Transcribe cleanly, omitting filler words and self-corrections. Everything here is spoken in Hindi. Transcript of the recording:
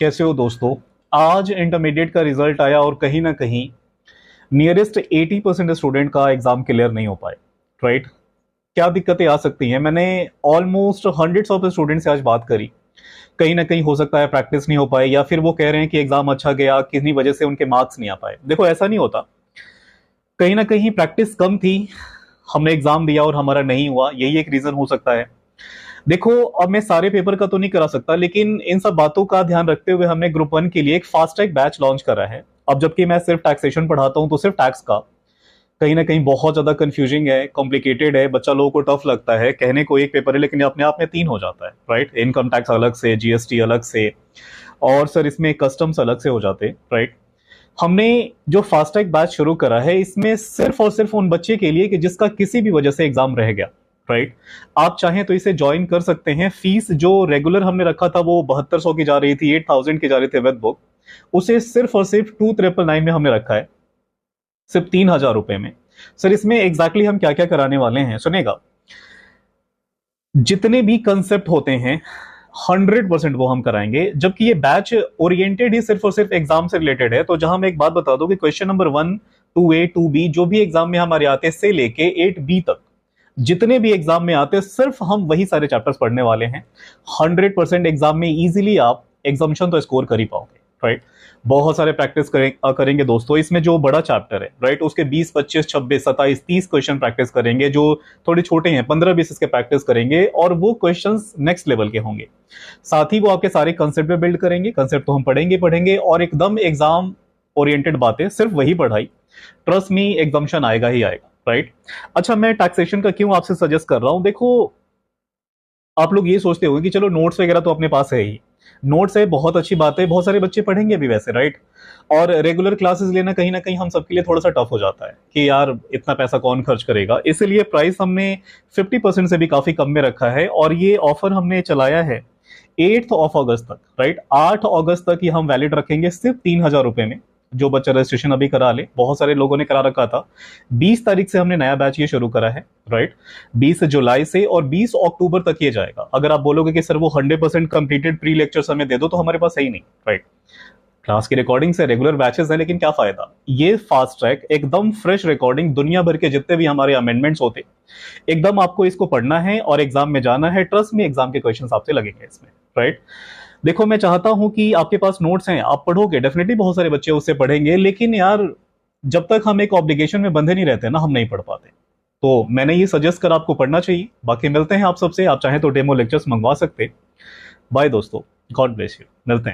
कैसे हो दोस्तों। आज इंटरमीडिएट का रिजल्ट आया और कहीं ना कहीं नियरेस्ट 80% स्टूडेंट का एग्जाम क्लियर नहीं हो पाए। राइट। क्या दिक्कतें आ सकती हैं? मैंने ऑलमोस्ट हंड्रेड्स ऑफ स्टूडेंट से आज बात करी। कहीं ना कहीं हो सकता है प्रैक्टिस नहीं हो पाए, या फिर वो कह रहे हैं कि एग्जाम अच्छा गया, किसी वजह से उनके मार्क्स नहीं आ पाए। देखो, ऐसा नहीं होता। कहीं ना कहीं प्रैक्टिस कम थी, हमने एग्जाम दिया और हमारा नहीं हुआ, यही एक रीजन हो सकता है। देखो, अब मैं सारे पेपर का तो नहीं करा सकता, लेकिन इन सब बातों का ध्यान रखते हुए हमने ग्रुप 1 के लिए एक फास्ट ट्रैक बैच लॉन्च करा है। अब जबकि मैं सिर्फ टैक्सेशन पढ़ाता हूं, तो सिर्फ टैक्स का कहीं ना कहीं बहुत ज्यादा कंफ्यूजिंग है, कॉम्प्लिकेटेड है, बच्चा लोगों को टफ लगता है। कहने को एक पेपर है लेकिन अपने आप में 3 हो जाता है। राइट। इनकम टैक्स अलग से, जीएसटी अलग से, और सर इसमें कस्टम्स अलग से हो जाते। राइट। हमने जो फास्ट ट्रैक बैच शुरू करा है, इसमें सिर्फ और सिर्फ उन बच्चे के लिए कि जिसका किसी भी वजह से एग्जाम रह गया। राइट। आप चाहें तो इसे ज्वाइन कर सकते हैं। फीस जो रेगुलर हमने रखा था वो 7200 की जा रही थी, 8000 की जा रही थी विद बुक। उसे सिर्फ और सिर्फ 2999 में हमने रखा है, सिर्फ 3000 रुपए में। सर इसमें एग्जैक्टली हम क्या क्या कराने वाले हैं सुनेगा। जितने भी कंसेप्ट होते हैं 100% वो हम कराएंगे, जबकि ये बैच ओरिएंटेड ही सिर्फ और सिर्फ एग्जाम से रिलेटेड है। तो जहां मैं एक बात बता दूं कि क्वेश्चन नंबर 1, 2A, 2B जो भी एग्जाम में हमारे आते हैं से लेके 8B तक, जितने भी एग्जाम में आते हैं सिर्फ हम वही सारे चैप्टर्स पढ़ने वाले हैं। 100% एग्जाम में इजीली आप एग्जामिशन तो स्कोर कर ही पाओगे। राइट। बहुत सारे प्रैक्टिस करेंगे दोस्तों। इसमें जो बड़ा चैप्टर है, राइट, उसके 20, 25, 26, 27, 30 क्वेश्चन प्रैक्टिस करेंगे। जो थोड़े छोटे हैं 15-20 इसके प्रैक्टिस करेंगे, और वो क्वेश्चंस नेक्स्ट लेवल के होंगे। साथ ही वो आपके सारे कंसेप्ट पे बिल्ड करेंगे। कंसेप्ट तो हम पढ़ेंगे पढ़ेंगे, और एकदम एग्जाम ओरिएंटेड बातें, सिर्फ वही पढ़ाई। ट्रस्ट मी, एग्जामिशन आएगा ही आएगा। राइट। अच्छा, मैं टैक्सेशन का क्यों आपसे सजेस्ट कर रहा हूं? देखो, आप लोग ये सोचते होंगे कि चलो नोट्स वगैरह तो अपने पास है ही। नोट्स है, बहुत अच्छी बात है, बहुत सारे बच्चे पढ़ेंगे भी वैसे। राइट। और रेगुलर क्लासेस लेना कहीं ना कहीं हम सबके लिए थोड़ा सा टफ हो जाता है कि यार इतना पैसा कौन खर्च करेगा। इसलिए प्राइस हमने 50% से भी काफी कम में रखा है, और ये ऑफर हमने चलाया है 8 अगस्त तक। राइट। 8 अगस्त तक ये हम वैलिड रखेंगे, सिर्फ 3000 रुपए में। जो बच्चा रजिस्ट्रेशन अभी करा ले, बहुत सारे लोगों ने करा रखा था। 20 तारीख से हमने नया बैच ये शुरू करा है। राइट। 20 जुलाई से, और 20 अक्टूबर तक ये जाएगा। अगर आप बोलोगे कि सर वो 100% कंप्लीटेड प्री लेक्चर्स हमें दे दो, तो हमारे पास है ही नहीं। राइट। क्लास की रिकॉर्डिंग से रेगुलर बैचेस है, लेकिन क्या फायदा। ये फास्ट ट्रैक एकदम फ्रेश रिकॉर्डिंग, दुनिया भर के जितने भी हमारे अमेंडमेंट्स होते, एकदम आपको इसको पढ़ना है और एग्जाम में जाना है। ट्रस्ट में एग्जाम के क्वेश्चंस आपसे लगेंगे इसमें। राइट। देखो, मैं चाहता हूं कि आपके पास नोट्स हैं, आप पढ़ोगे, डेफिनेटली बहुत सारे बच्चे उससे पढ़ेंगे, लेकिन यार जब तक हम एक ऑब्लिगेशन में बंधे नहीं रहते ना, हम नहीं पढ़ पाते। तो मैंने ये सजेस्ट कर आपको पढ़ना चाहिए। बाकी मिलते हैं आप सबसे, आप चाहें तो डेमो लेक्चर्स मंगवा सकते। बाय दोस्तों, गॉड ब्लेस यू, मिलते हैं।